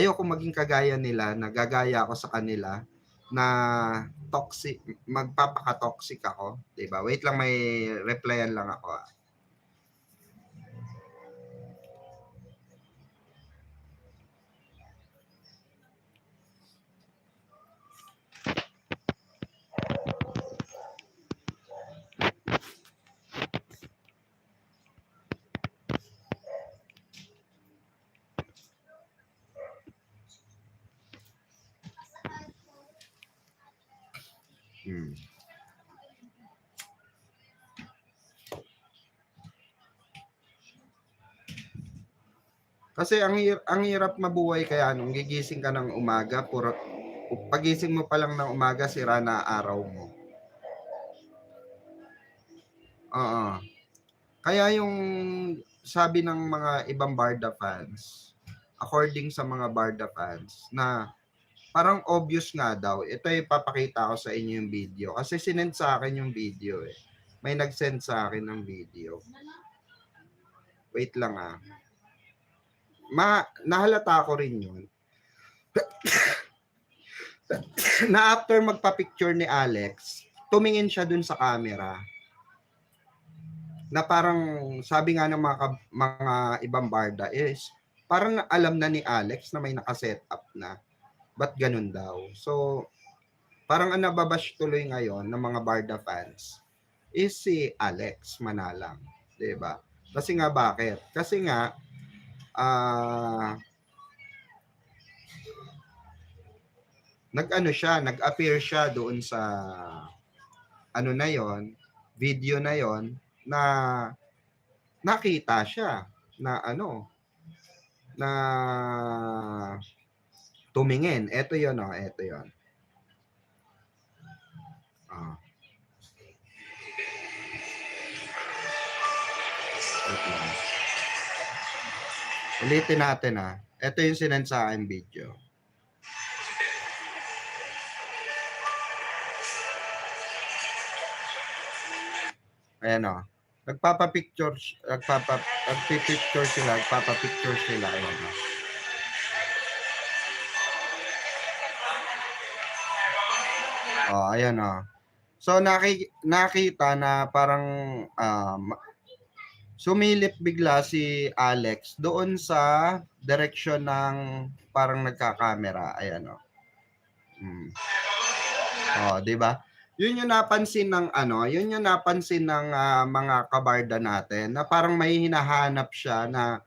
ayoko maging kagaya nila, nagagaya ako sa kanila na toxic, magpapaka-toxic ako, 'di ba? Wait lang, may replyan lang ako. Hmm. Kasi ang hirap mabuhay kaya nung gigising ka ng umaga, puro pagising mo pa lang ng umaga, sira na araw mo. Oo. Kaya yung sabi ng mga ibang Barda fans, according sa mga Barda fans, na parang obvious nga daw. Ito ay papakita ko sa inyo yung video. Kasi sinend sa akin yung video eh. May nag-send sa akin ng video. Wait lang ah. Nahalata ko rin yun. Na after magpa-picture ni Alex, tumingin siya dun sa camera. Na parang sabi nga ng mga ibang Barda is parang alam na ni Alex na may nakaset up na. Ba't ganun daw? So, parang ang nababash tuloy ngayon ng mga Barda fans is si Alex Manalang. Diba? Kasi nga bakit? Kasi nga, nag-appear siya doon sa ano na yon, video na yon, na nakita siya na na tumingin. Ito yon, ito yon. Ulitin natin Ito yung sinend sa akin video. Ayan nagpapapicture sila, nagpapapicture sila. Ayan So nakita na parang sumilip bigla si Alex doon sa direksyon ng parang nagka-camera. Ayan di ba? Yun yung napansin ng mga kabarda natin na parang may hinahanap siya na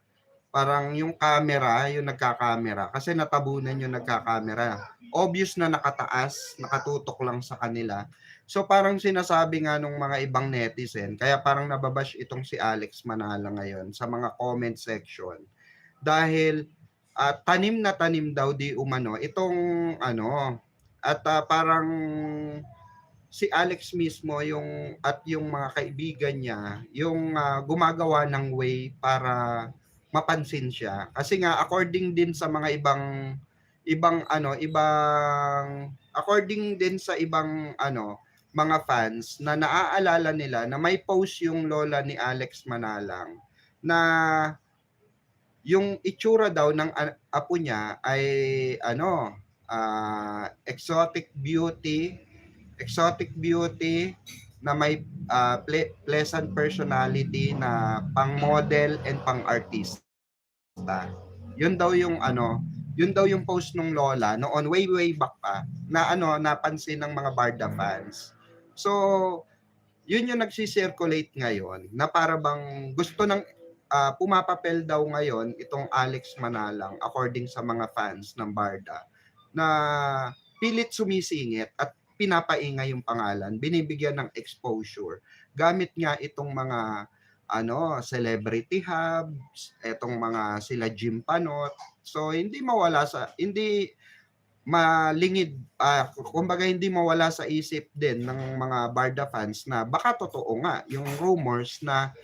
parang yung camera, yung nagka-camera kasi natabunan yung nagka-camera. Obvious na nakataas, nakatutok lang sa kanila. So parang sinasabi nga nung mga ibang netizen, kaya parang nababash itong si Alex Manala ngayon sa mga comment section. Dahil tanim na tanim daw di umano itong at parang si Alex mismo yung at yung mga kaibigan niya yung gumagawa ng way para mapansin siya. Kasi nga according din sa mga ibang according din sa ibang mga fans na naaalala nila na may post yung lola ni Alex Manalang na yung itsura daw ng apo niya ay exotic na may pleasant personality na pang-model and pang-artista. Yun daw yung post nung lola noon way back pa na napansin ng mga Barda fans. So, yun yung nagsi-circulate ngayon na para bang gusto ng pumapapel daw ngayon itong Alex Manalang according sa mga fans ng Barda na pilit sumisingit at pinapaingay yung pangalan, binibigyan ng exposure. Gamit nga itong mga celebrity hubs, etong mga sila Jim Panot. So hindi malingid, kumbaga hindi mawala sa isip din ng mga Barda fans na baka totoo nga yung rumors na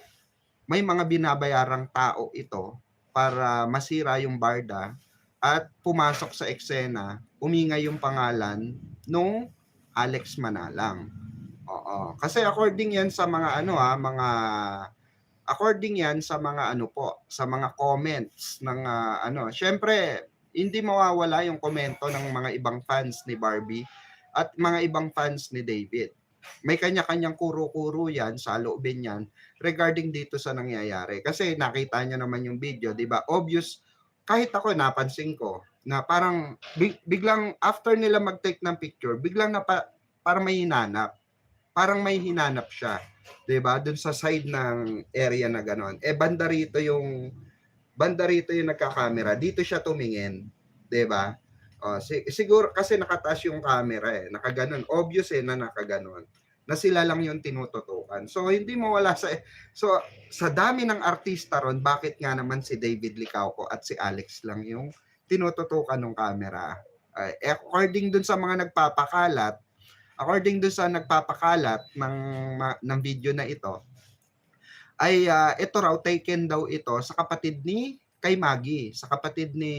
may mga binabayarang tao ito para masira yung Barda at pumasok sa eksena, umingay yung pangalan nung Alex Manalang. Oo. Kasi according yan sa mga according yan sa mga sa mga comments ng syempre hindi mawawala yung komento ng mga ibang fans ni Barbie at mga ibang fans ni David. May kanya-kanyang kuro-kuro yan, saloobin yan, regarding dito sa nangyayari. Kasi nakita nyo naman yung video, di ba? Obvious, kahit ako napansin ko, na parang biglang after nila mag-take ng picture, biglang parang may hinanap. Parang may hinanap siya. 'Di ba? Doon sa side ng area na gano'n. Banda rito yung nagka-camera. Dito siya tumingin, 'di ba? Siguro kasi nakataas yung camera eh. Nakaganon. Obvious na nakaganon. Na sila lang yung tinututukan. So hindi mo wala sa dami ng artista ron, bakit nga naman si David Licauco at si Alex lang yung tinututukan ng camera? According dun sa mga nagpapakalat, ng video na ito, ay ito raw taken daw ito sa kapatid ni kay Maggie, sa kapatid ni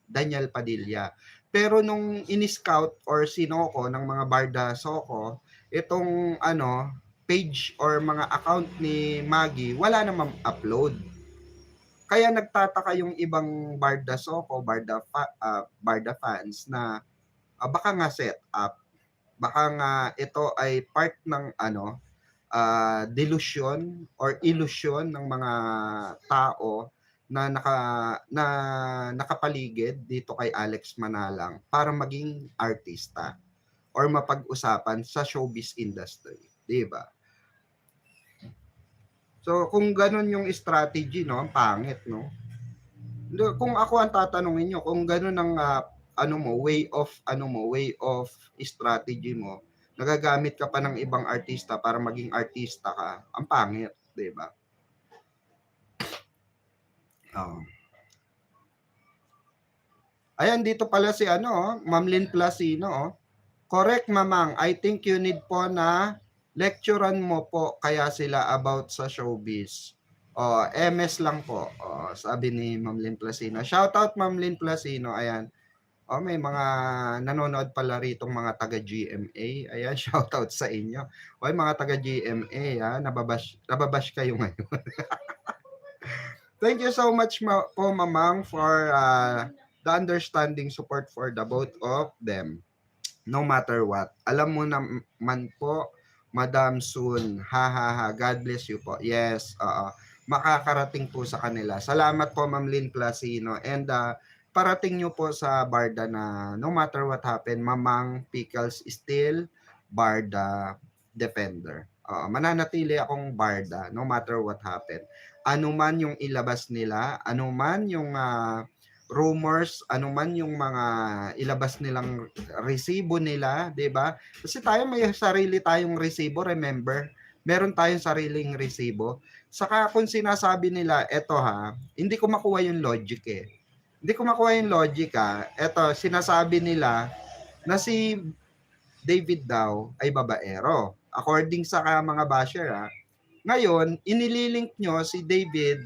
Daniel Padilla. Pero nung in-scout or sinoko ng mga Barda Soko, itong page or mga account ni Maggie, wala namang upload. Kaya nagtataka yung ibang Barda Soko, Barda fans na baka nga set up, baka nga ito ay part ng delusion or illusion ng mga tao na nakapaligid dito kay Alex Manalang para maging artista or mapag-usapan sa showbiz industry, 'di ba? So kung ganun yung strategy, no, ang pangit, no? Kung ako ang tatanungin niyo, kung ganun ang way of strategy mo, nagagamit ka pa ng ibang artista para maging artista ka, ang pangit, 'di ba? Ayan, dito pala si Ma'am Lynn Placino. Correct, Mamang. I think you need po na lecturean mo po kaya sila about sa showbiz. MS lang po. Sabi ni Ma'am Lynn Placino. Shout out Ma'am Lynn Placino. Ayan. May mga nanonood pala rito mga taga GMA. Ayan, shout out sa inyo. Mga taga GMA, nababash kayo ngayon. Thank you so much po, Mamang, for the understanding support for the both of them. No matter what. Alam mo naman po, Madam Sun, God bless you po. Yes, makakarating po sa kanila. Salamat po, Ma'am Lynn Placino. And parating nyo po sa Barda na no matter what happen, Mamang Pickles still Barda defender. Mananatili akong Barda no matter what happen. Ano man yung ilabas nila, ano man yung rumors, ano man yung mga ilabas nilang resibo nila, 'di ba? Kasi tayo may sarili tayong resibo, remember? Meron tayong sariling resibo. Saka kung sinasabi nila, eto hindi ko makuha yung logic eh. Hindi ko makuha yung logic Eto, sinasabi nila na si David daw ay babaero. According sa mga basher Ngayon, inililink nyo si David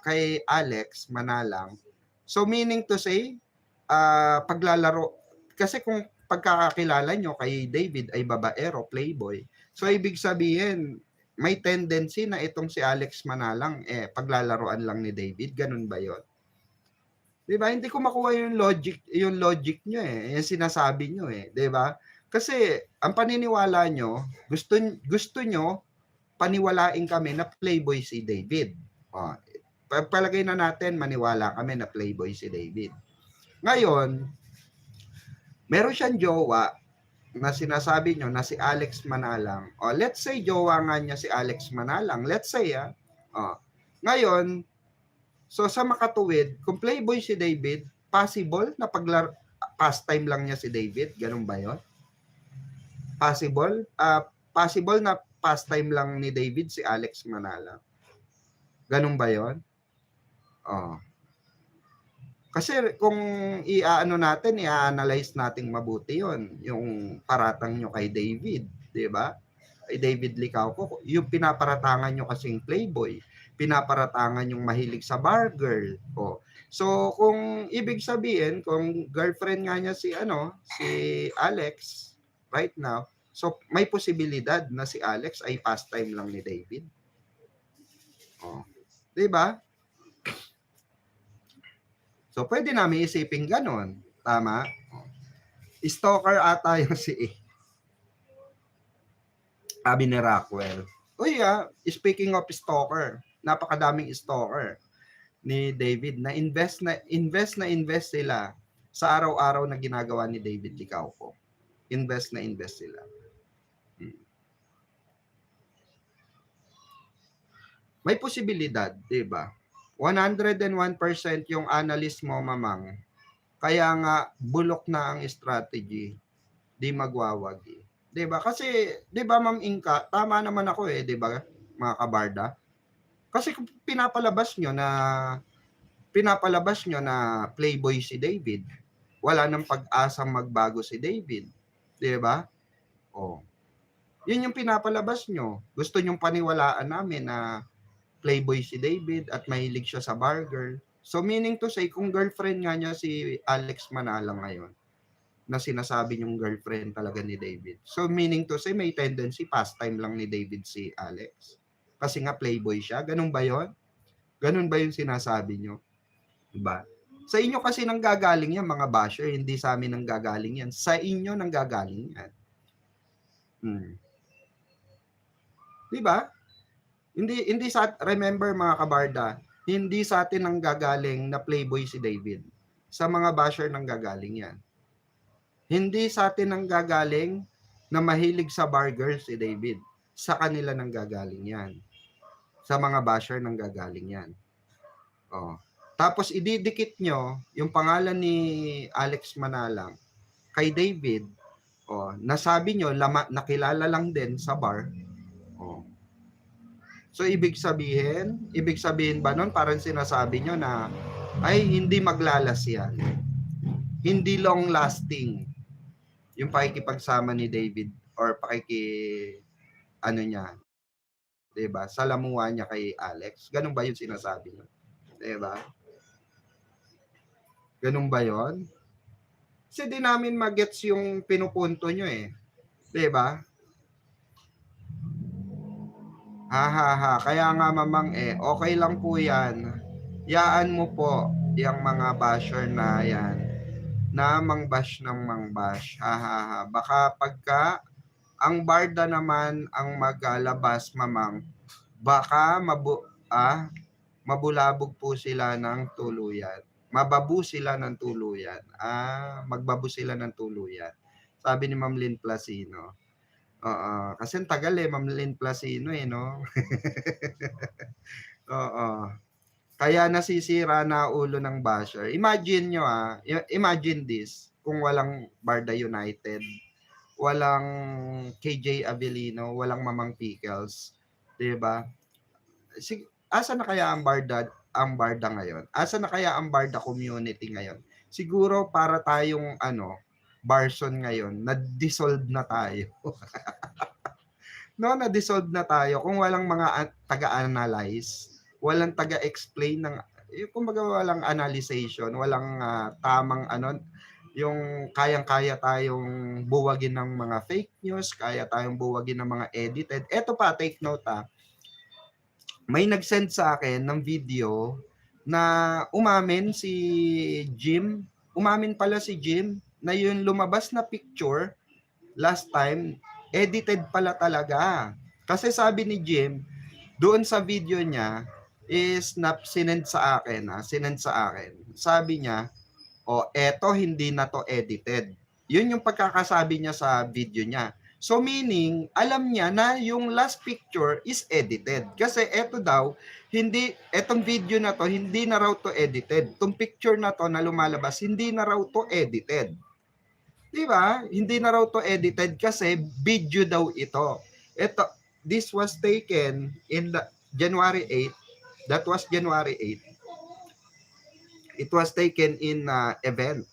kay Alex Manalang. So meaning to say, paglalaro, kasi kung pagkakakilala nyo kay David ay babaero, playboy, so ibig sabihin, may tendency na itong si Alex Manalang, paglalaroan lang ni David, ganun ba yon? Diba? Hindi ko makuha yung logic nyo yung sinasabi nyo 'di ba? Kasi ang paniniwala nyo, gusto nyo paniwalain kami na playboy si David. Palagay na natin maniwala kami na playboy si David. Ngayon, meron siyang jowa na sinasabi nyo na si Alex Manalang. Let's say jowa nga niya si Alex Manalang. Let's say ngayon, so sa makatuwid, kung playboy si David, possible na pastime lang niya si David? Ganun ba yun? Possible? Possible na pastime lang ni David si Alex Manalang. Ganun ba yun? Kasi kung i-analyze natin mabuti yon, yung paratang nyo kay David, 'di ba? Kay David Licauco, yung pinaparatangan nyo kasing playboy, pinaparatangan yung mahilig sa bar girl. So kung ibig sabihin, kung girlfriend nga niya si Alex right now, so may posibilidad na si Alex ay pastime lang ni David. 'Di ba? So, pwede namin isipin ganun. Tama? Stalker ata yung si sabi ni Rockwell. Uy, speaking of stalker, napakadaming stalker ni David na invest sila sa araw-araw na ginagawa ni David Licauco. Invest sila. May posibilidad, 'di ba? 101% yung analyst mo, mamang. Kaya nga bulok na ang strategy, di magwawagi. 'Di ba? Kasi 'di ba Ma'am Inka, tama naman ako 'di ba, mga kabarda? Kasi kung pinapalabas nyo na playboy si David, wala nang pag-asang magbago si David, 'di ba? Oh. 'Yun yung pinapalabas nyo. Gusto nyong paniwalaan namin na playboy si David at mahilig siya sa bar girl. So meaning to say, kung girlfriend nga niya si Alex Manala ngayon, na sinasabi niyong girlfriend talaga ni David. So meaning to say, may tendency pastime lang ni David si Alex. Kasi nga playboy siya. Ganun ba yon? Ganun ba yung sinasabi niyo? Diba? Sa inyo kasi nanggagaling yan, mga basher. Hindi sa amin nanggagaling yan. Sa inyo nanggagaling yan. Diba? Hindi sa, remember mga kabarda, hindi sa atin nanggagaling na playboy si David. Sa mga basher nanggagaling yan. Hindi sa atin nanggagaling na mahilig sa bar girl si David. Sa kanila nanggagaling yan. Sa mga basher nanggagaling yan. Oh. Tapos ididikit nyo yung pangalan ni Alex Manalang kay David. Oh, nasabi nyo, nakilala lang din sa bar. Oh. So ibig sabihin ba nun parang sinasabi nyo na ay hindi maglalas yan. Hindi long lasting yung pakikipagsama ni David or ano niya, 'di ba? Salamuha niya kay Alex. Ganun ba yung sinasabi niyo? 'Di ba? Ganun ba 'yon? Kasi di namin magets yung pinupunto nyo 'di ba? Kaya nga mamang okay lang po 'yan. Yaan mo po yung mga basher na 'yan na mangbash ng mangbash. Baka pagka ang barda naman ang magalabas, mamang, baka mabulabog po sila ng tuluyan. Mababu sila ng tuluyan. Magbabu sila ng tuluyan. Sabi ni Ma'am Lynn Placino. Oo. Kasi ang tagal Ma'am Lynn Placino no? Oo. Kaya nasisira na ulo ng basher. Imagine nyo imagine this, kung walang Barda United, walang KJ Avellino, walang Mamang Pickles, 'di ba? Asa na kaya ang Barda ngayon? Asa na kaya ang Barda community ngayon? Siguro para tayong Barson ngayon, na-dissolve na tayo. No, na-dissolve na tayo kung walang mga taga-analyze, walang taga-explain ng kumbaga walang analyzation, walang tamang yung kayang-kaya tayong buwagin ng mga fake news, kaya tayong buwagin ng mga edited. Eto pa, take note may nag-send sa akin ng video na umamin pala si Jim na yung lumabas na picture last time, edited pala talaga. Kasi sabi ni Jim, doon sa video niya is sinend sa akin. Sabi niya, eto hindi na to edited. Yun yung pagkakasabi niya sa video niya. So meaning, alam niya na yung last picture is edited. Kasi eto daw, etong video na to, hindi na raw to edited. Itong picture na to na lumalabas, hindi na raw to edited. Diba? Hindi na raw to edited kasi video daw ito. This was taken in January 8. That was January 8. It was taken in event.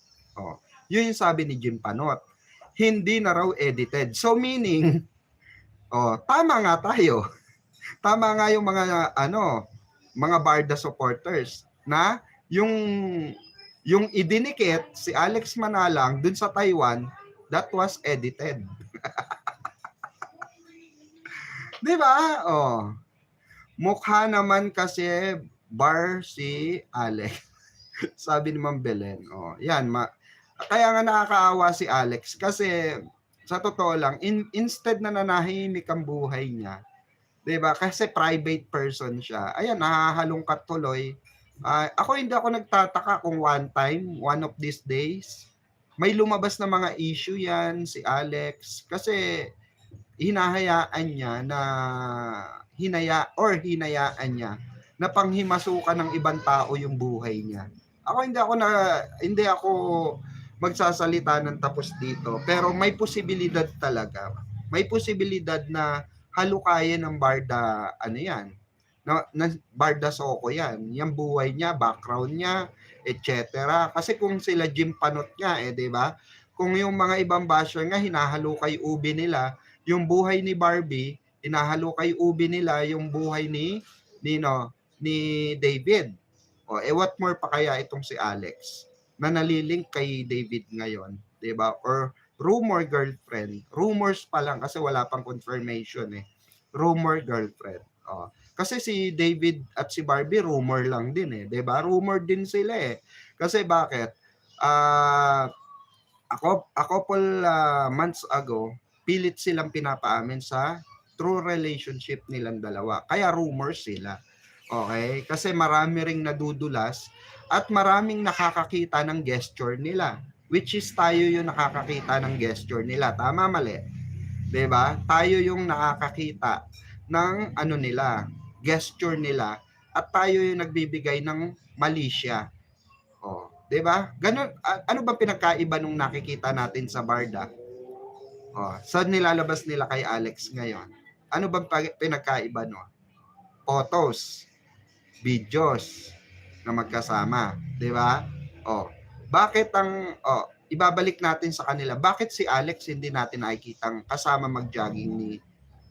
Yun yung sabi ni Jim Panot. Hindi na raw edited. So meaning, tama nga tayo. Tama nga yung mga Barda supporters na yung idinikit si Alex Manalang dun sa Taiwan, that was edited. Di ba? Mukha naman kasi bar si Alex. Sabi ni Ma'am Belen. Oh, yan. Kaya nga nakakaawa si Alex kasi sa totoo lang, instead na nanahimik ang buhay niya, 'di ba? Kasi private person siya. Ayan, nahahalungkat tuloy. Ako hindi ako nagtataka kung one time, one of these days, may lumabas na mga issue yan si Alex kasi hinahayaan niya na hinayaan niya na panghimasukan ng ibang tao yung buhay niya. Hindi ako magsasalita ng tapos dito, pero may posibilidad talaga. May posibilidad na halukayin ng Barda ano yan. Na Barda Soko yan. Yung buhay niya, background niya, etc. Kasi kung sila Jim Panot nga 'di ba? Kung yung mga ibang basher nga hinahalukay ubi nila, yung buhay ni Barbie, hinahalukay ubi nila yung buhay ni David. What more pa kaya itong si Alex na nalilink kay David ngayon, 'di ba? Or rumor girlfriend. Rumors pa lang kasi wala pang confirmation eh. Rumor girlfriend. Kasi si David at si Barbie rumor lang din eh, 'di ba? Rumor din sila eh. Kasi bakit? A couple months ago, pilit silang pinapaamin sa true relationship nilang dalawa. Kaya rumors sila. Okay? Kasi marami ring nadudulas at maraming nakakakita ng gesture nila. Which is tayo yung nakakakita ng gesture nila. Tama, mali? 'Di ba? Tayo yung nakakakita ng ano nila, gesture nila at tayo yung nagbibigay ng mali siya. 'Di ba? Ganun, ano ba pinagkaiba nung nakikita natin sa Barda? Saan nilalabas nila kay Alex ngayon? Ano bang pinagkaiba no? Photos, videos na magkasama, 'di ba? Bakit ibabalik natin sa kanila. Bakit si Alex hindi natin nakikitang kasama mag-jogging ni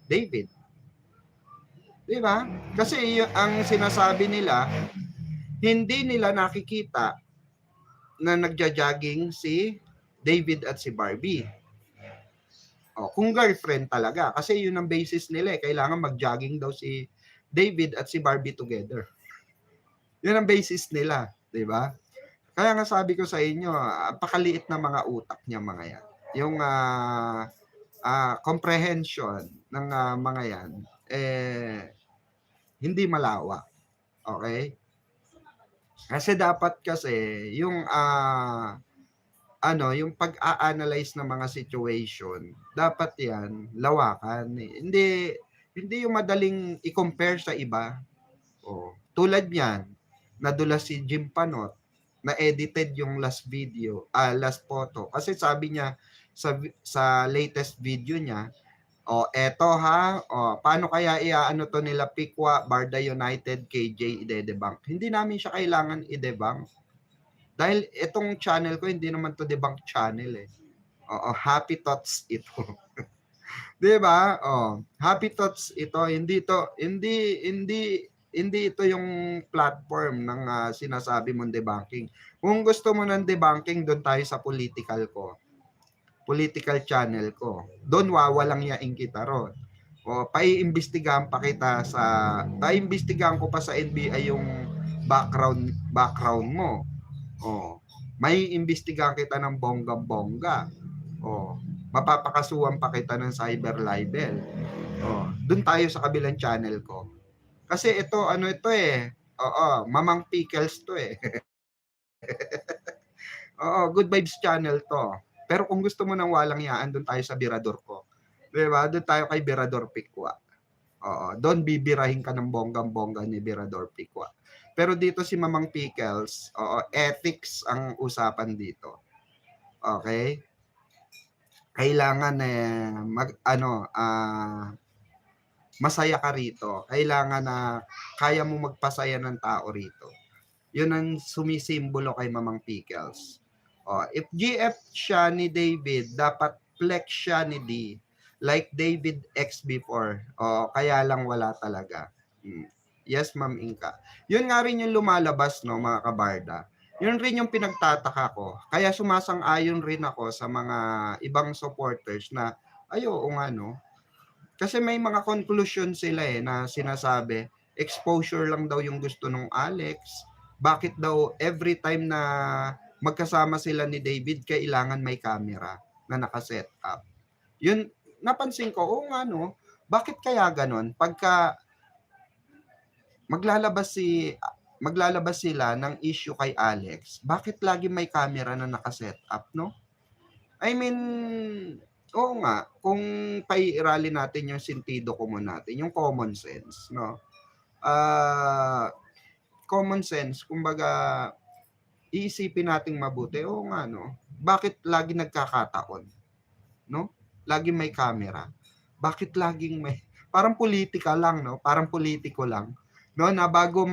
David? 'Di ba? Kasi ang sinasabi nila, hindi nila nakikita na nagja-jogging si David at si Barbie. Kung girlfriend talaga, kasi yun ang basis nila eh. Kailangan mag-jogging daw si David at si Barbie together. Yun ang basis nila, 'di ba? Kaya nga sabi ko sa inyo, pakaliit na mga utak niya mga yan. Yung comprehension ng mga yan, hindi malawak. Okay? Kasi dapat yung yung pag-a-analyze ng mga situation, dapat yan lawakan. Hindi yung madaling i-compare sa iba. Tulad niyan, nadulas si Jim Panot, na edited yung last last photo. Kasi sabi niya sa latest video niya, eto ha, paano kaya iaano to nila Pikwa, Barda United, KJ ide-debunk. Hindi namin siya kailangan i-debunk. Dahil itong channel ko, hindi naman to debunk channel eh. Happy thoughts ito. 'Di ba? Happy thoughts ito, hindi ito yung platform ng sinasabi mong debunking. Kung gusto mo ng debunking, doon tayo sa political channel ko. Doon wawalang yaing kita ron. Paiimbestigahan pa kita paiimbestigahan ko pa sa NBI yung background mo. May imbestigahan kita ng bongga-bongga. Mapapakasuhan pa kita ng cyber libel. Doon tayo sa kabilang channel ko. Kasi ito, Mamang Pickles to eh. Good Vibes channel to. Pero kung gusto mo ng walang yaan, doon tayo sa Birador ko. Diba? Doon tayo kay Birador Pikwa. Doon bibirahin ka ng bonggang-bongga ni Birador Pikwa. Pero dito si Mamang Pickles, ethics ang usapan dito. Okay? Kailangan masaya ka rito. Kailangan na kaya mo magpasaya ng tao rito. Yun ang sumisimbolo kay Mamang Pickles. If GF siya ni David, dapat flex siya ni D. Like David X before. Kaya lang wala talaga. Yes, Ma'am Inka. Yun nga rin yung lumalabas, no, mga kabarda. Yun rin yung pinagtataka ko. Kaya sumasang-ayon rin ako sa mga ibang supporters na, kasi may mga conclusion sila na sinasabi, exposure lang daw yung gusto ng Alex, bakit daw every time na magkasama sila ni David, kailangan may camera na nakaset up. Yun, napansin ko, oo nga no, bakit kaya ganon? Pagka maglalabas sila ng issue kay Alex, bakit lagi may camera na nakaset up, no? I mean, oo nga, kung paiirali natin yung sentido comum natin, yung common sense, no? Common sense, kumbaga, iisipin nating mabuti, oo nga, no? Bakit lagi nagkakataon, no? Lagi may camera. Bakit laging may, parang politika lang, no? Parang politiko lang, no? Na bago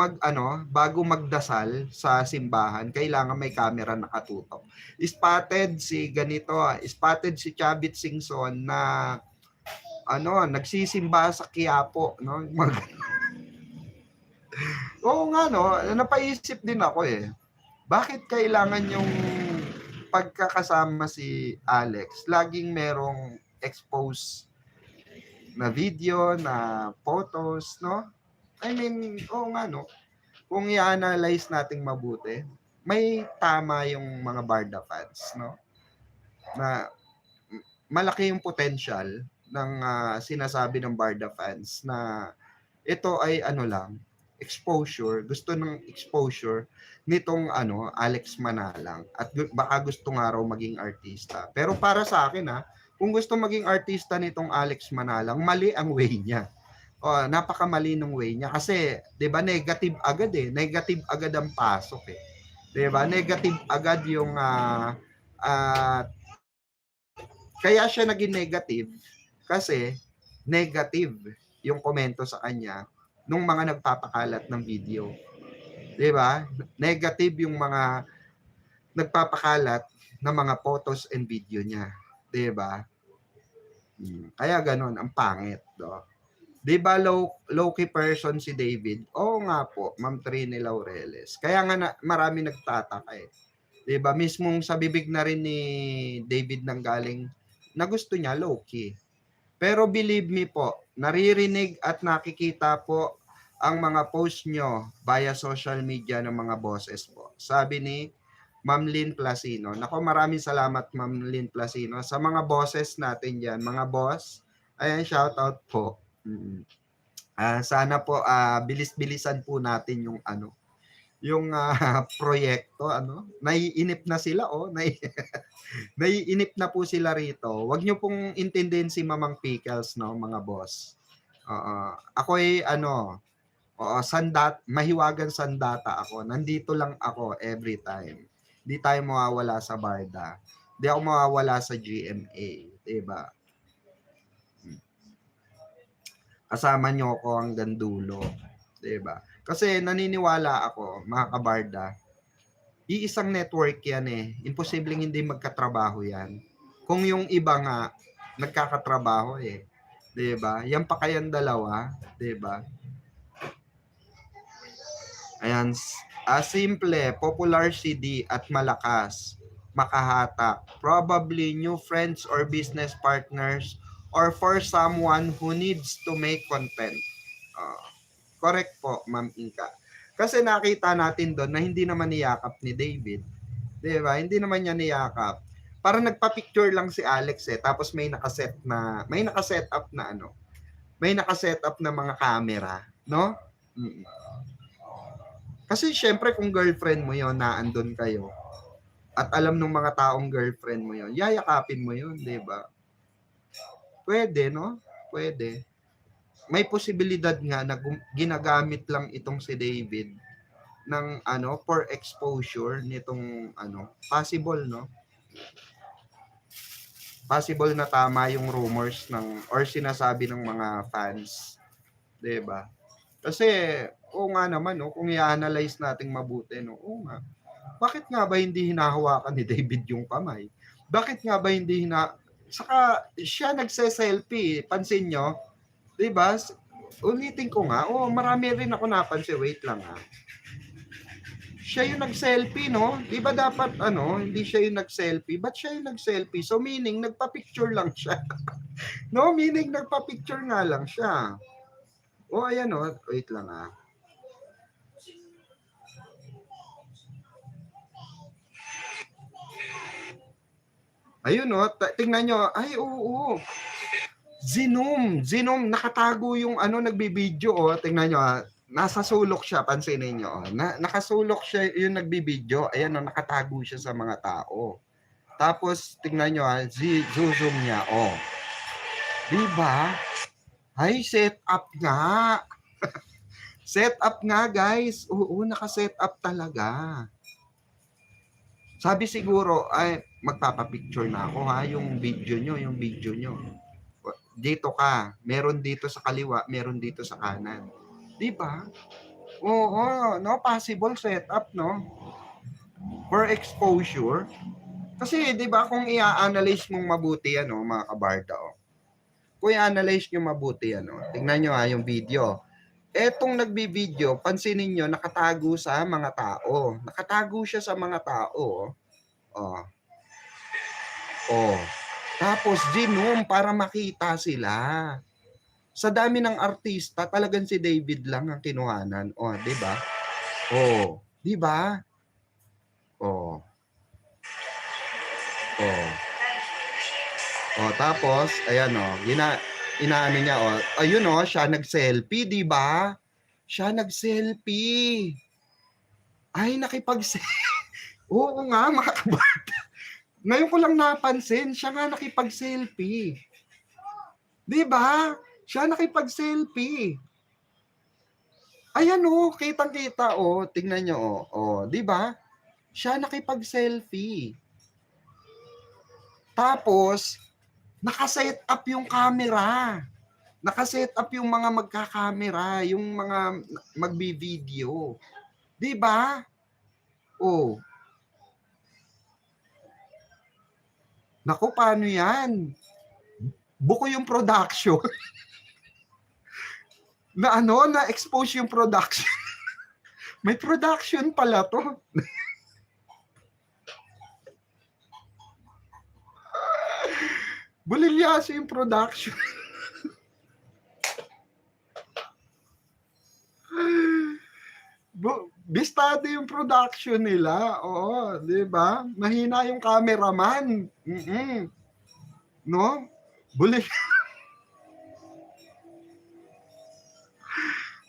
magdasal sa simbahan, kailangan may camera nakatutok. Spotted si ganito, spotted si Chavit Singson na nagsisimba sa Quiapo, no? Oo nga, no? Napaisip din ako eh. Bakit kailangan yung pagkakasama si Alex, laging merong expose na video, na photos, no? I mean, oo nga, no? Kung i-analyze nating mabuti, may tama yung mga Barda fans, no? Na malaki yung potential ng sinasabi ng Barda fans na ito ay exposure, gusto ng exposure nitong Alex Manalang at baka gusto nga raw maging artista. Pero para sa akin kung gusto maging artista nitong Alex Manalang, mali ang way niya. Napakamali ng way niya kasi 'di ba negative agad negative agad ang pasok 'di ba? Negative agad yung kaya siya naging negative kasi negative yung komento sa kanya nung mga nagpapakalat ng video. 'Di ba? Negative yung mga nagpapakalat ng mga photos and video niya, 'di ba? Kaya ganoon ang pangit, do. 'Di ba low-key person si David? Oo nga po, Ma'am Trini Laureles. Kaya nga marami nagtataka 'Di ba? Mismong sa bibig na rin ni David nanggaling na gusto niya low-key. Pero believe me po, naririnig at nakikita po ang mga post nyo via social media ng mga bosses po. Sabi ni Ma'am Lynn Placino. Nako, maraming salamat Ma'am Lynn Placino sa mga bosses natin diyan, mga boss. Ayan, shout out po. Sana po bilis-bilisan po natin yung proyekto naiinip na sila naiinip na po sila rito. Huwag niyo pong intindihin si Mamang Pickles, no, mga boss. Ako ay mahiwagan sandata ako. Nandito lang ako every time. Hindi tayo mawawala sa Barda. Hindi ako mawawala sa GMA, 'di ba? Kasama niyo ako hanggang dulo, 'di ba? Kasi naniniwala ako, mga kabarda, iisang network yan Imposibleng hindi magkatrabaho yan. Kung yung iba nga, nagkakatrabaho 'di ba? Yan pa kayang dalawa, 'di ba? Ayan, simple, popular CD at malakas, makahatak. Probably new friends or business partners or for someone who needs to make content. Correct po, Ma'am Inka. Kasi nakita natin doon na hindi naman niyakap ni David. 'Di ba? Hindi naman niya niyakap. Parang nagpa-picture lang si Alex tapos may nakaset up na may nakaset up na mga camera, no? Kasi syempre kung girlfriend mo 'yon, naandun kayo. At alam ng mga taong girlfriend mo 'yon, yayakapin mo 'yon, 'di ba? Pwede, no? Pwede. May posibilidad nga na ginagamit lang itong si David ng for exposure nitong possible, no? Possible na tama yung rumors or sinasabi ng mga fans, 'di ba? Kasi oo nga naman, no, kung i-analyze nating mabuti, no, oo nga. Bakit nga ba hindi hinahawakan ni David yung kamay? Bakit nga ba hindi saka siya nagse-selfie, pansin nyo? 'Di ba? Ulitin ko nga, marami rin ako napansin, wait lang Siya yung nag-selfie, no? 'Di ba dapat hindi siya yung nag-selfie? Ba't siya yung nag-selfie? So meaning nagpa-picture lang siya. No, meaning nagpa-picture nga lang siya. Ayan wait lang Ayun oh, tingnan nyo. Ay, oo. Zinom, nakatago yung ano, nagbibideo oh. Tingnan nyo nasa sulok siya, pansinin nyo. Nakasulok siya yung nagbibideo. Ayan oh, nakatago siya sa mga tao. Tapos, tingnan nyo zoom niya. Oh. Diba? Ay, set up nga. Set up nga, guys. Oo, naka-set up talaga. Sabi siguro, ay, magpapapicture na ako ha, yung video nyo. Dito ka, meron dito sa kaliwa, meron dito sa kanan. Di ba? Oo, no, possible setup, no? For exposure. Kasi, di ba, kung i-analyze mong mabuti, ano, mga kabarda, oh. Kung i-analyze nyo mabuti, ano, tingnan nyo yung video. Etong nagbi-video, pansinin nyo, nakatago sa mga tao. Nakatago siya sa mga tao. Oh. Oh. Tapos, zoom para makita sila. Sa dami ng artista, talagang si David lang ang kinuhanan. Oh, di ba? Oh, di ba? Oh. Oh. Oh, tapos, ayan oh, inaano niya oh. Ayun oh, siya nag-selfie, di ba? Siya nag-selfie. Ay, Oo nga, mga kabarda. Ngayon ko lang napansin, siya nga nakipag-selfie. Di ba? Siya nakipag-selfie. Ayan oh, kitang-kita oh, tingnan niyo oh. Oh, di ba? Siya nakipag-selfie. Tapos, naka-set up yung camera. Naka-set up yung mga magka-camera, yung mga magbi-video. 'Di ba? Oh. Naku, paano 'yan? Buko yung production. Na-expose yung production. May production pala 'to. Bulilyaso yung production. Bistado yung production nila. Oo, 'di ba? Mahina yung cameraman. No?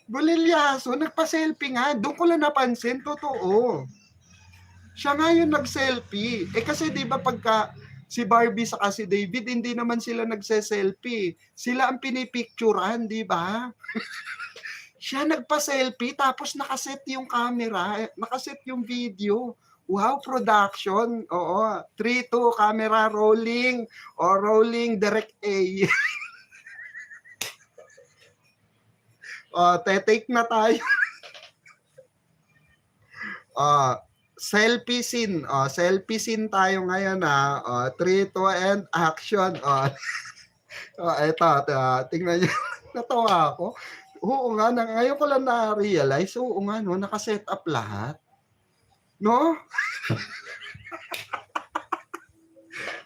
Bulilyaso, nagpa-selfie nga. Doon ko lang napansin, totoo. Siya nga yung nag-selfie. Kasi 'di ba pagka si Barbie saka si David, hindi naman sila nagse-selfie. Sila ang pinipicturean, 'di ba? Siya nagpa-selfie tapos nakaset yung camera, nakaset yung video. Wow, production. Oo. 3, 2, camera rolling. O rolling, direct A. Te-take na tayo. Selfie scene. Selfie scene tayo ngayon na. 3, 2, and action. Ito, tingnan niyo. Natawa ako. Oo nga, ngayon ko lang na-realize, oo nga, no, naka-set up lahat. No?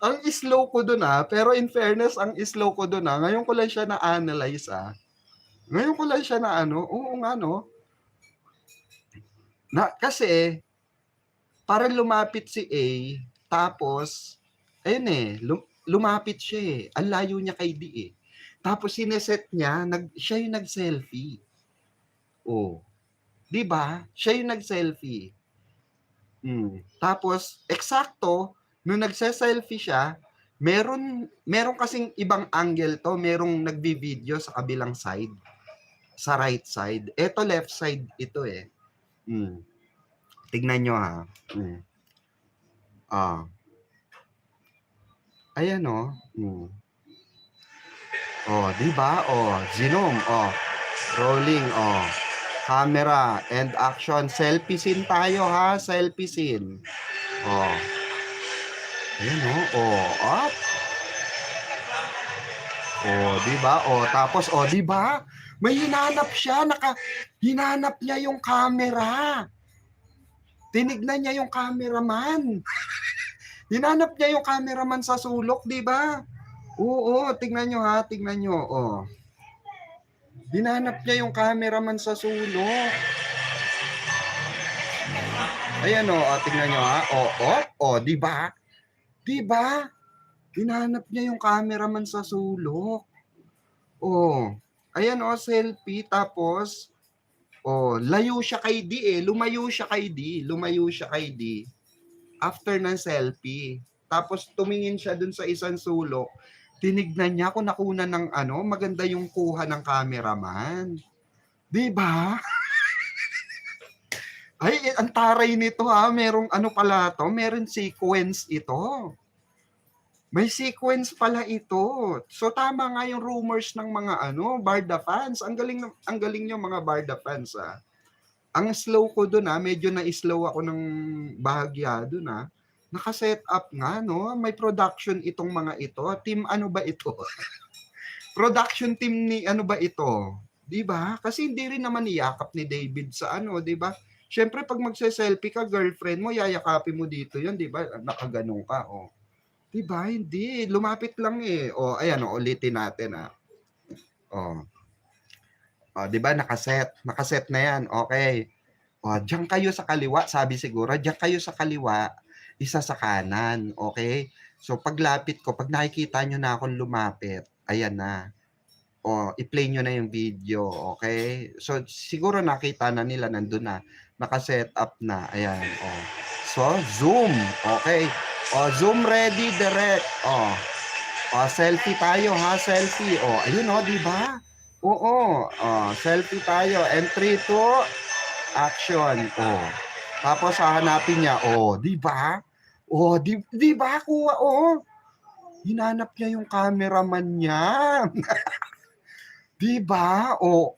Ang slow ko doon pero in fairness, ang slow ko doon ngayon ko lang siya na-analyze Ngayon ko lang siya na oo nga, no? Kasi, para lumapit si A, tapos, ayun lumapit siya Ang layo niya kay D Tapos sineset niya, siya yung nag-selfie. Oh. 'Di ba? Siya yung nag-selfie. Tapos eksakto nung nagse-selfie siya, meron kasing ibang angle to, merong nagvi-video sa kabilang side, sa right side. Ito left side ito Tignan nyo Ayan Oh, di ba? Oh, zoom, rolling, camera and action. Selfie scene tayo selfie scene. Ayan up. Di ba? Tapos di ba? May hinanap siya, hinanap niya yung camera. Tinignan niya yung cameraman. Hinanap niya yung cameraman sa sulok, di ba? Oo, tingnan nyo tingnan nyo. Hinanap niya yung cameraman sa sulok. Ayan tingnan nyo di ba? Di ba? Hinanap niya yung cameraman sa sulok. Oh, ayan oh, selfie tapos oh, layo siya kay D eh. Lumayo siya kay D. Lumayo siya kay D. After ng selfie. Tapos tumingin siya dun sa isang sulok. Tinignan niya kung nakunan ng ano, maganda yung kuha ng cameraman. Di ba? Ay, ang taray nito ha. Merong ano pala to, meron sequence ito. May sequence pala ito. So tama nga yung rumors ng mga ano, Barda fans. Ang galing yung mga Barda fans ah. Ang slow ko doon medyo na-slow ako ng bahagya doon Naka-set up nga no, may production itong mga ito. Team ano ba ito? Production team ni ano ba ito? 'Di ba? Kasi hindi rin naman iyakap ni David sa ano, 'di ba? Syempre pag magse-selfie ka, girlfriend mo, yayakapin mo dito 'yon, 'di ba? Nakaganong ka, oh. 'Di ba? Hindi, lumapit lang eh. Oh, ayan oh, ulitin natin Oh. Oh, 'di ba nakaset na 'yan. Okay. Oh, diyan kayo sa kaliwa, sabi siguro, diyan kayo sa kaliwa, isa sa kanan, okay? So paglapit ko, pag nakikita nyo na akong lumapit, ayan na. O, i-play nyo na yung video, okay? So siguro nakita na nila, nandun na, naka-set up na, ayan, oh. So zoom, okay? O, zoom ready, direct, selfie tayo ha, selfie. O, ayun di ba? Oo, selfie tayo. And 3, 2, action. Oh. Tapos hahanapin niya. Oh, 'di ba? Oh, 'di ba kuha Hinanap niya yung cameraman niya. 'Di ba? Oh,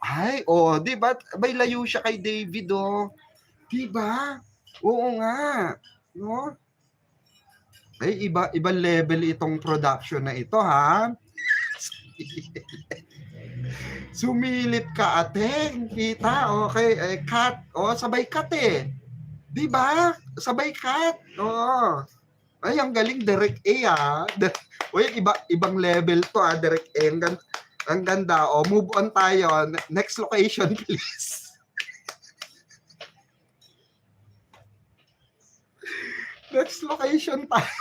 'di ba? May layo siya kay David 'Di ba? Oo nga. No? Ay, ibang level itong production na ito, ha? Sumilip ka, ateng. Kita, okay. Cut. Sabay cut eh. 'Di ba? Sabay cut. Ay, ang galing, Direct A Uy, ibang level to Direct A. Ang ganda. Move on tayo. Next location, please. Next location tayo.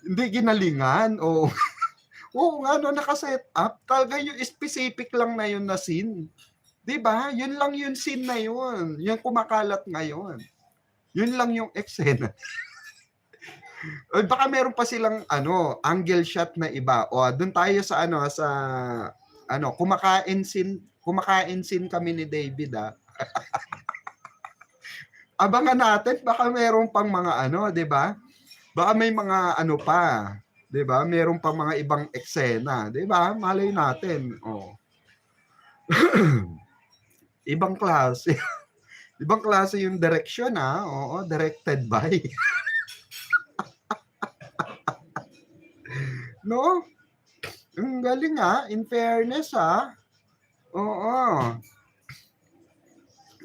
Hindi ginalingan. Oo nga, nakaset up. Talaga yung specific lang na yun na scene. 'Di ba? Yun lang yung scene na yun. Yung kumakalat ngayon. Yun lang yung eksena. Baka meron pa silang angle shot na iba. Doon tayo sa kumakain scene kami ni David Abangan natin, baka meron pang mga 'di ba? Baka may mga pa, 'di ba? Meron pang mga ibang eksena, 'di ba? Malay natin. Ibang klase. Ibang klase yung direction Oo, directed by. No? Ang galing in fairness Oo.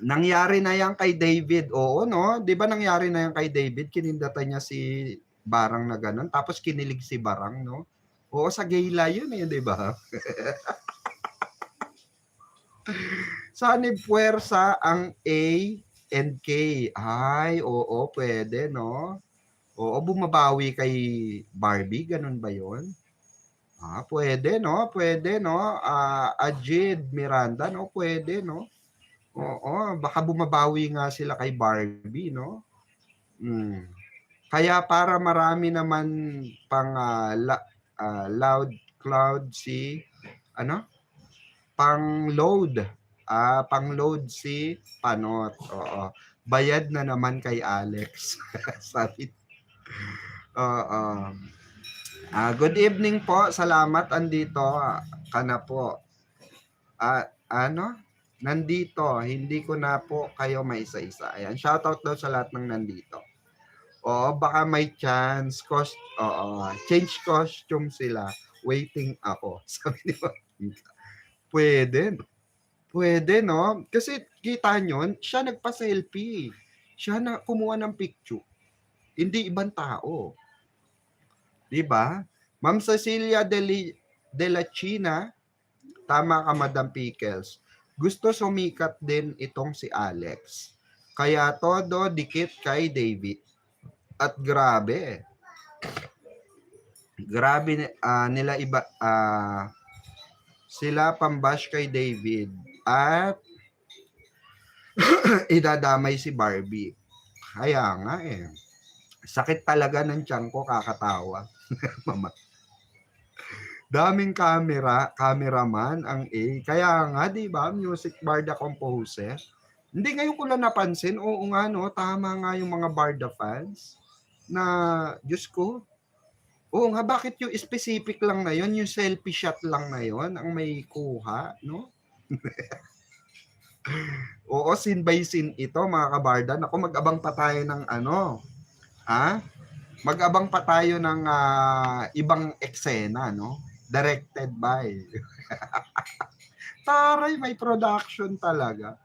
Nangyari na yan kay David. Oo, no? 'Di ba nangyari na yan kay David? Kinindatan niya si Barang na ganun. Tapos kinilig si Barang, no? Oo, sa gala yun 'di ba? Saan puwersa ang A and K? Ay, oo, pwede, no? Oo, bumabawi kay Barbie, ganun ba yun? Pwede, no? Pwede, no? Ajid, Miranda, no? Pwede, no? Oo, baka bumabawi nga sila kay Barbie, no? Kaya para marami naman pang loud cloud pang-load si Panot. Oo. Bayad na naman kay Alex. Sabi. Good evening po. Salamat andito ka na po. Nandito. Hindi ko na po kayo maisa-isa. Ayan, shoutout daw sa lahat ng nandito. Baka may chance. Change costume sila. Waiting ako. Sabi ni Pwede, no? Kasi kita nyo, siya nagpa-selfie. Siya na kumuha ng picture. Hindi ibang tao. Diba? Ma'am Cecilia de la China, tama ka, Madam Pickles. Gusto sumikat din itong si Alex. Kaya todo dikit kay David. At grabe. Grabe nila iba sila pambash kay David at idadamay si Barbie. Kaya nga eh. Sakit talaga ng tiyan ko kakatawa. Mama. Daming cameraman ang A. Kaya nga, di ba, music barda composer. Hindi ngayon ko lang napansin, oo nga no, tama nga yung mga barda fans na, Diyos ko, oo nga, bakit yung specific lang na yun, yung selfie shot lang na yun, ang may kuha, no? Oo, scene by scene ito, mga kabarda. Ako, mag-abang pa tayo ng ano, mag-abang pa tayo ng ibang eksena, no? Directed by. Taray, may production talaga.